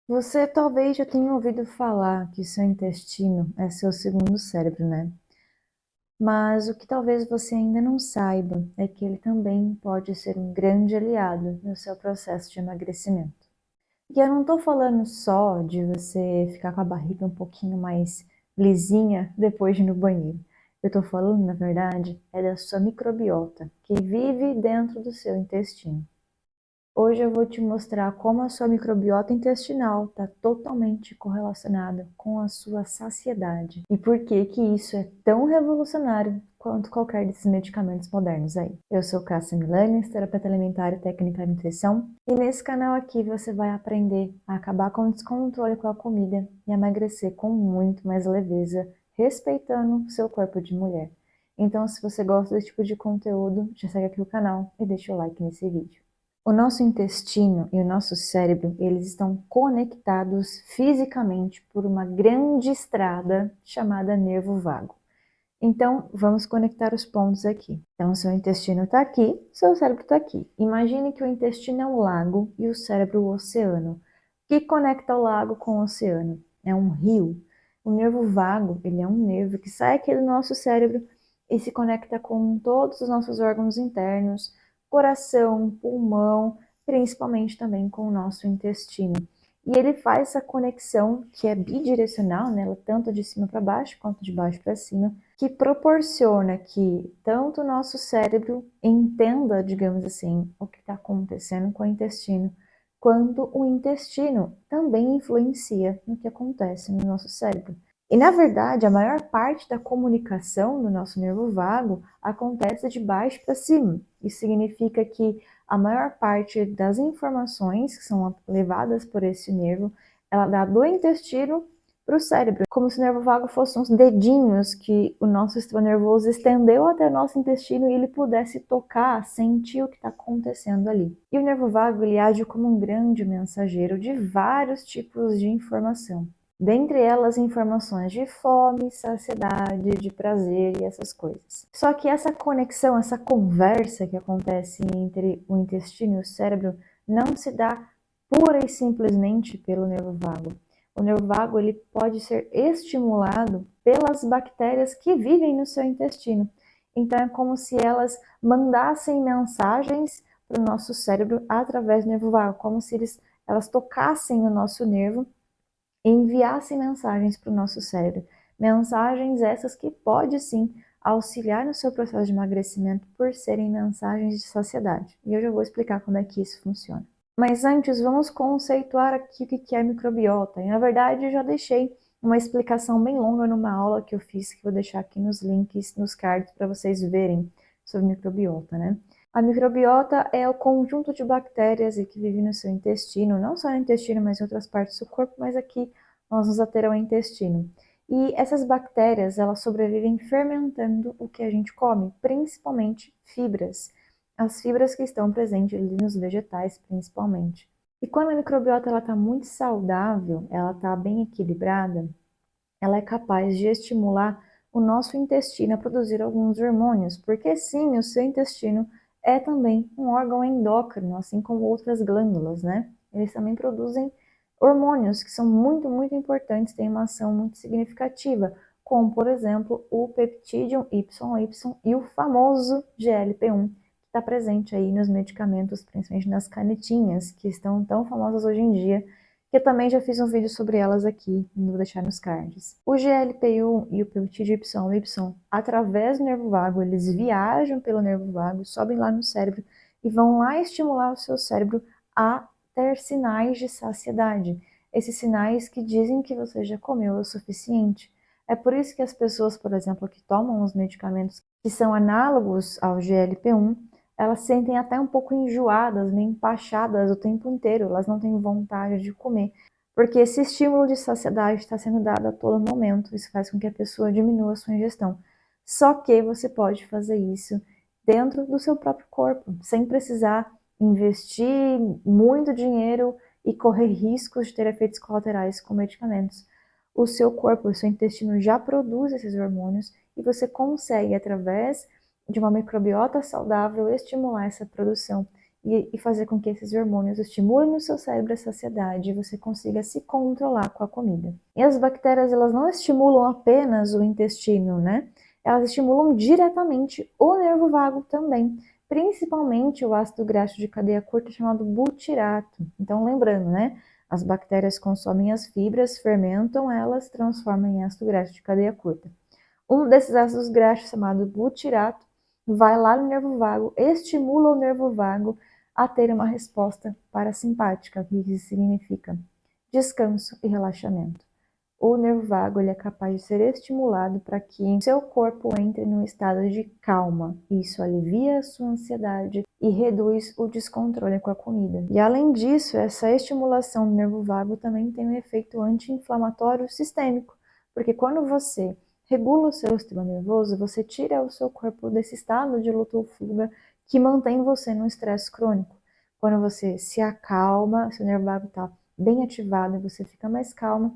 Você talvez já tenha ouvido falar que seu intestino é seu segundo cérebro, né? Mas o que talvez você ainda não saiba é que ele também pode ser um grande aliado no seu processo de emagrecimento. E eu não tô falando só de você ficar com a barriga um pouquinho mais lisinha depois de ir no banheiro. Eu tô falando, na verdade, é da sua microbiota, que vive dentro do seu intestino. Hoje eu vou te mostrar como a sua microbiota intestinal está totalmente correlacionada com a sua saciedade e por que que isso é tão revolucionário quanto qualquer desses medicamentos modernos aí. Eu sou Cássia Milanes, terapeuta alimentar e técnica de nutrição, e nesse canal aqui você vai aprender a acabar com o descontrole com a comida e emagrecer com muito mais leveza, respeitando o seu corpo de mulher. Então, se você gosta desse tipo de conteúdo, já segue aqui o canal e deixa o like nesse vídeo. O nosso intestino e o nosso cérebro, eles estão conectados fisicamente por uma grande estrada chamada nervo vago. Então, vamos conectar os pontos aqui. Então, seu intestino está aqui, seu cérebro está aqui. Imagine que o intestino é um lago e o cérebro o oceano. O que conecta o lago com o oceano? É um rio. O nervo vago, ele é um nervo que sai aqui do nosso cérebro e se conecta com todos os nossos órgãos internos, coração, pulmão, principalmente também com o nosso intestino. E ele faz essa conexão que é bidirecional, né, tanto de cima para baixo quanto de baixo para cima, que proporciona que tanto o nosso cérebro entenda, digamos assim, o que está acontecendo com o intestino, quanto o intestino também influencia no que acontece no nosso cérebro. E, na verdade, a maior parte da comunicação do nosso nervo vago acontece de baixo para cima. Isso significa que a maior parte das informações que são levadas por esse nervo, ela dá do intestino para o cérebro, como se o nervo vago fosse uns dedinhos que o nosso sistema nervoso estendeu até o nosso intestino e ele pudesse tocar, sentir o que está acontecendo ali. E o nervo vago, ele age como um grande mensageiro de vários tipos de informação. Dentre elas, informações de fome, saciedade, de prazer e essas coisas. Só que essa conexão, essa conversa que acontece entre o intestino e o cérebro não se dá pura e simplesmente pelo nervo vago. O nervo vago, ele pode ser estimulado pelas bactérias que vivem no seu intestino. Então é como se elas mandassem mensagens para o nosso cérebro através do nervo vago, como se elas tocassem o nosso nervo e enviassem mensagens para o nosso cérebro. Mensagens essas que pode sim auxiliar no seu processo de emagrecimento por serem mensagens de saciedade. E eu já vou explicar como é que isso funciona. Mas antes, vamos conceituar aqui o que é microbiota. E, na verdade, eu já deixei uma explicação bem longa numa aula que eu fiz, que vou deixar aqui nos links, nos cards, para vocês verem sobre microbiota, né? A microbiota é o conjunto de bactérias que vivem no seu intestino, não só no intestino, mas em outras partes do corpo, mas aqui nós nos aterão ao intestino. E essas bactérias, elas sobrevivem fermentando o que a gente come, principalmente fibras. As fibras que estão presentes ali nos vegetais, principalmente. E quando a microbiota está muito saudável, ela está bem equilibrada, ela é capaz de estimular o nosso intestino a produzir alguns hormônios, porque sim, o seu intestino é também um órgão endócrino, assim como outras glândulas, né? Eles também produzem hormônios que são muito, muito importantes, têm uma ação muito significativa, como, por exemplo, o peptídeo YY e o famoso GLP-1, que está presente aí nos medicamentos, principalmente nas canetinhas, que estão tão famosas hoje em dia, que eu também já fiz um vídeo sobre elas aqui, vou deixar nos cards. O GLP-1 e o peptídeo YY, através do nervo vago, eles viajam pelo nervo vago, sobem lá no cérebro e vão lá estimular o seu cérebro a ter sinais de saciedade. Esses sinais que dizem que você já comeu o suficiente. É por isso que as pessoas, por exemplo, que tomam os medicamentos que são análogos ao GLP-1, elas se sentem até um pouco enjoadas, meio empachadas o tempo inteiro, elas não têm vontade de comer, porque esse estímulo de saciedade está sendo dado a todo momento, isso faz com que a pessoa diminua a sua ingestão. Só que você pode fazer isso dentro do seu próprio corpo, sem precisar investir muito dinheiro e correr riscos de ter efeitos colaterais com medicamentos. O seu corpo, o seu intestino já produz esses hormônios e você consegue, através de uma microbiota saudável, estimular essa produção e fazer com que esses hormônios estimulem no seu cérebro a saciedade e você consiga se controlar com a comida. E as bactérias, elas não estimulam apenas o intestino, né? Elas estimulam diretamente o nervo vago também, principalmente o ácido graxo de cadeia curta chamado butirato. Então, lembrando, né? As bactérias consomem as fibras, fermentam elas, transformam em ácido graxo de cadeia curta. Um desses ácidos graxos, chamado butirato, vai lá no nervo vago, estimula o nervo vago a ter uma resposta parasimpática, que isso significa descanso e relaxamento. O nervo vago ele é capaz de ser estimulado para que seu corpo entre num estado de calma. Isso alivia a sua ansiedade e reduz o descontrole com a comida. E além disso, essa estimulação do nervo vago também tem um efeito anti-inflamatório sistêmico, porque quando você regula o seu sistema nervoso, você tira o seu corpo desse estado de luta ou fuga que mantém você no estresse crônico. Quando você se acalma, seu nervo vago está bem ativado e você fica mais calma,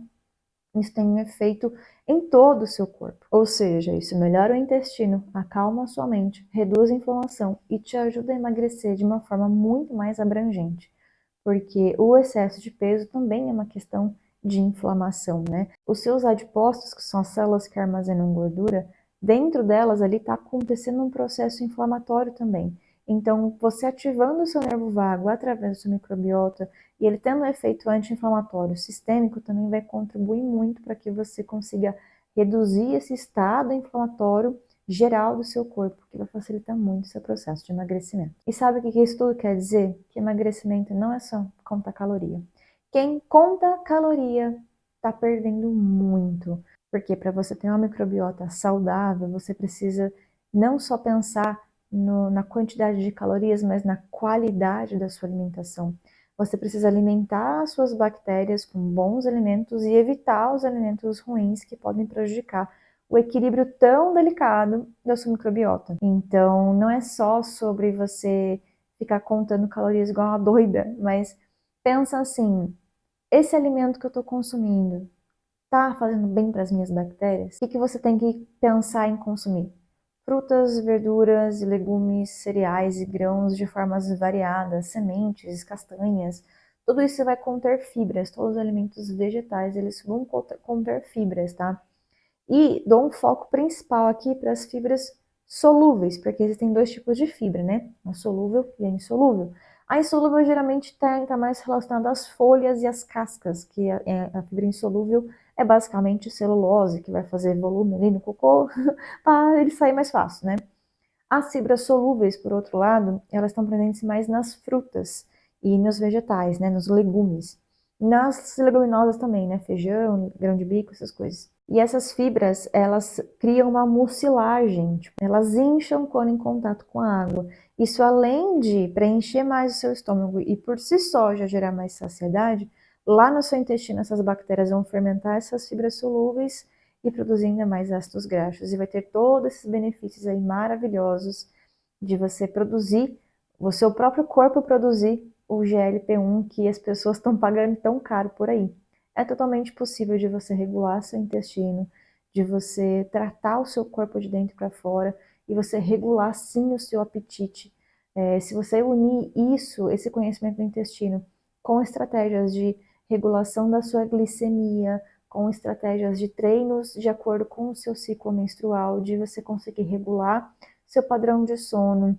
isso tem um efeito em todo o seu corpo. Ou seja, isso melhora o intestino, acalma a sua mente, reduz a inflamação e te ajuda a emagrecer de uma forma muito mais abrangente. Porque o excesso de peso também é uma questão de inflamação, né? Os seus adipócitos, que são as células que armazenam gordura, dentro delas ali está acontecendo um processo inflamatório também. Então, você ativando o seu nervo vago através do seu microbiota e ele tendo um efeito anti-inflamatório sistêmico também vai contribuir muito para que você consiga reduzir esse estado inflamatório geral do seu corpo, que vai facilitar muito o seu processo de emagrecimento. E sabe o que isso tudo quer dizer? Que emagrecimento não é só contar caloria. Quem conta caloria está perdendo muito, porque para você ter uma microbiota saudável, você precisa não só pensar na quantidade de calorias, mas na qualidade da sua alimentação. Você precisa alimentar as suas bactérias com bons alimentos e evitar os alimentos ruins que podem prejudicar o equilíbrio tão delicado da sua microbiota. Então, não é só sobre você ficar contando calorias igual uma doida, mas pensa assim, esse alimento que eu estou consumindo está fazendo bem para as minhas bactérias? O que você tem que pensar em consumir? Frutas, verduras, legumes, cereais e grãos de formas variadas, sementes, castanhas, tudo isso vai conter fibras, todos os alimentos vegetais, eles vão conter fibras, tá? E dou um foco principal aqui para as fibras solúveis, porque existem dois tipos de fibra, né? A solúvel e a insolúvel. A insolúvel geralmente está mais relacionada às folhas e às cascas, que a fibra insolúvel é basicamente celulose, que vai fazer volume ali no cocô para ele sair mais fácil, né? As fibras solúveis, por outro lado, elas estão presentes mais nas frutas e nos vegetais, né? Nos legumes. Nas leguminosas também, né? Feijão, grão de bico, essas coisas. E essas fibras, elas criam uma mucilagem, tipo, elas incham quando em contato com a água. Isso além de preencher mais o seu estômago e por si só já gerar mais saciedade, lá no seu intestino essas bactérias vão fermentar essas fibras solúveis e produzir ainda mais ácidos graxos. E vai ter todos esses benefícios aí maravilhosos de você produzir, o seu próprio corpo produzir o GLP-1 que as pessoas estão pagando tão caro por aí. É totalmente possível de você regular seu intestino, de você tratar o seu corpo de dentro para fora e você regular sim o seu apetite. Se você unir isso, esse conhecimento do intestino, com estratégias de regulação da sua glicemia, com estratégias de treinos de acordo com o seu ciclo menstrual, de você conseguir regular seu padrão de sono,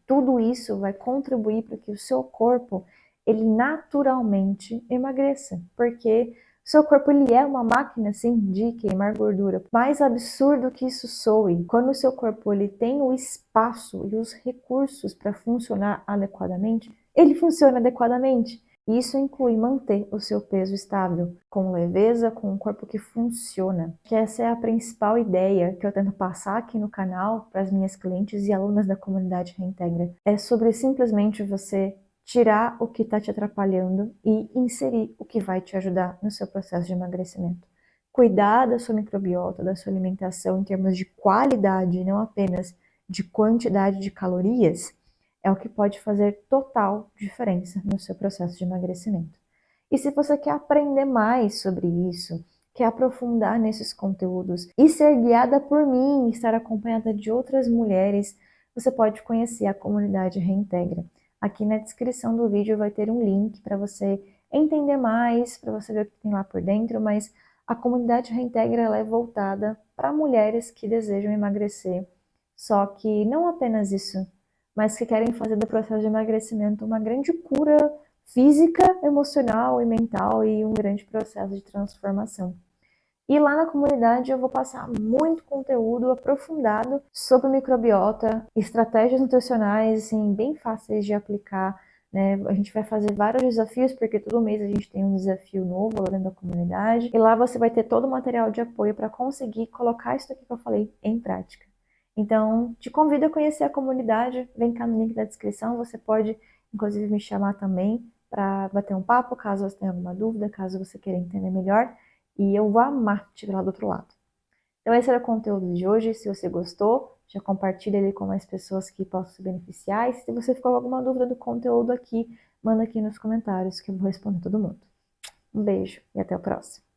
tudo isso vai contribuir para que o seu corpo ele naturalmente emagreça, porque o seu corpo ele é uma máquina assim de queimar gordura. Mais absurdo que isso soe, quando o seu corpo ele tem o espaço e os recursos para funcionar adequadamente, ele funciona adequadamente. Isso inclui manter o seu peso estável, com leveza, com um corpo que funciona. Que essa é a principal ideia que eu tento passar aqui no canal para as minhas clientes e alunas da comunidade Reintegra. É sobre simplesmente você tirar o que está te atrapalhando e inserir o que vai te ajudar no seu processo de emagrecimento. Cuidar da sua microbiota, da sua alimentação em termos de qualidade, não apenas de quantidade de calorias, é o que pode fazer total diferença no seu processo de emagrecimento. E se você quer aprender mais sobre isso, quer aprofundar nesses conteúdos e ser guiada por mim, estar acompanhada de outras mulheres, você pode conhecer a comunidade Reintegra. Aqui na descrição do vídeo vai ter um link para você entender mais, para você ver o que tem lá por dentro, mas a comunidade Reintegra ela é voltada para mulheres que desejam emagrecer, só que não apenas isso, mas que querem fazer do processo de emagrecimento uma grande cura física, emocional e mental e um grande processo de transformação. E lá na comunidade eu vou passar muito conteúdo aprofundado sobre microbiota, estratégias nutricionais, assim, bem fáceis de aplicar, né? A gente vai fazer vários desafios, porque todo mês a gente tem um desafio novo lá dentro da comunidade. E lá você vai ter todo o material de apoio para conseguir colocar isso aqui que eu falei em prática. Então, te convido a conhecer a comunidade, vem cá no link da descrição, você pode, inclusive, me chamar também para bater um papo, caso você tenha alguma dúvida, caso você queira entender melhor. E eu vou amar te ver lá do outro lado. Então esse era o conteúdo de hoje. Se você gostou, já compartilha ele com mais pessoas que possam se beneficiar. E se você ficou com alguma dúvida do conteúdo aqui, manda aqui nos comentários que eu vou responder todo mundo. Um beijo e até o próximo.